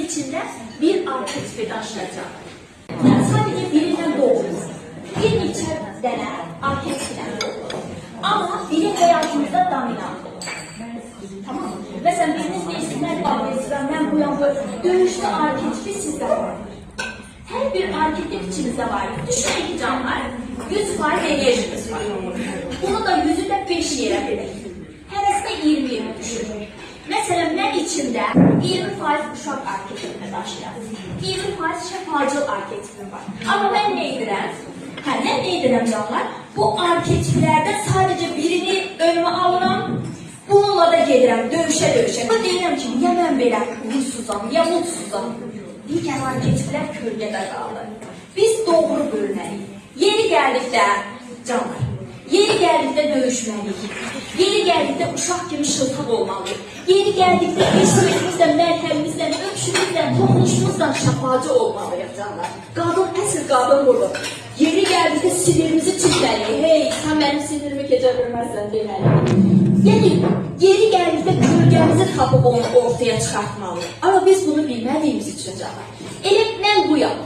içinde bir arketipi daşıyacaq. Yani sadece birinden doğurur. Bir neçə dənə arketiplə doğurur. Ama biri hayatımızda dominant olur. Tamam mı? Mesela biriniz değilsinler, ben bu yan böyle. Dönüşlü arketipi sizde var. Her bir arketip içimizde var. Düşünün ki canlar, 100% enerjimiz var. Bunu da 100'ünde 5 yere bilir. Həvəsdə 20 düşünün. Mesela ben içimde 20% uşaq arketipini daşıyam. 20% şəfacıl arketipim var. Ama ben ne edirəm? Ne edirəm canlar? Bu arketiplerden sadece birini önüme alıram. Bununla da gedirəm dövüşe. Bu deyirəm ki, ya ben belə huysuzam, ya mutsuzam. Digər arketiplər kölgədə qaldı. Biz doğru bölməliyik. Yeri gəldikdə canlar, yeri gəldikdə dövüşməliyik. Yeri gəldikdə uşaq kimi şıltaq olmalıyıq. Yeri gəldikdə eşimizlə, mərhəmimizlə, öpüşümüzlə, toxunuşumuzla şəfacı olmalıyıq canlar. Qadın, əsl qadın budur. Yeri gəldikdə sinirimizi çəkməliyik. Hey, sən mənim sinirimi keçə bilməzsən deməliyik. Yəni, yeri gəldikdə kölgəmizi tapıb onu ortaya çıxartmalıyıq. Ama biz bunu bilmədiyimiz üçün canlar. Elə mən buyam.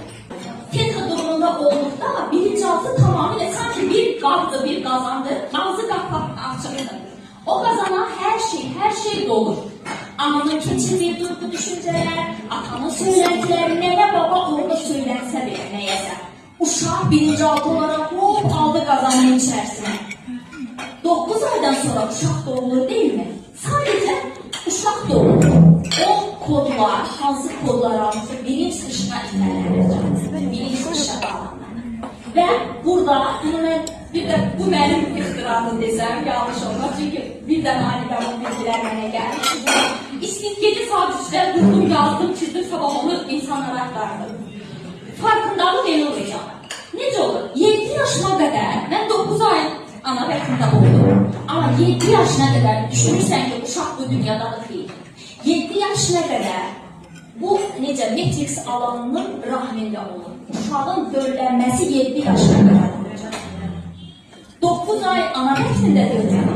Tenta durumunda olduqda bilinçaltı tamamilə sanki bir qabdır, bir qazandır. Ağzı qapaq açıqdır. O qazanan hər şey dolur. Ananın keçirdiği duygu düşüncələr, atanın söyləntiləri, nənə baba onu da söylənsə belə nəyəsə. Uşaq bilinçaltı olaraq hop aldı qazanın içərisinə. 9 aydan sonra uşaq doğulur değil mi? Sadece uşaq doğulur. O kodlar, hansı kodlar almışsa bilinç dışına ilerlenir. Bilinç dışına bağlanır. Ve burada bu benim ixtiramım desem yanlış olmaz. Çünkü birden aniden bu bilgiler bana geldi. İstik 7 saat üstte durdum, yazdım, çizdim, sabah onu insanlara aktardım. Farkındalık el olacak. Nece olur? 7 yaşıma kadar, ben 9 ay ana rəhmində oldum. Ama 7 yaşına kadar düşünürsən ki, uşaq bu dünyada değil. 7 yaşına kadar bu necə Matrix alanının rahmində olur. Uşağın döllənməsi 7 yaşına kadar olacaq. 9 ay ana rəhmində döllənir.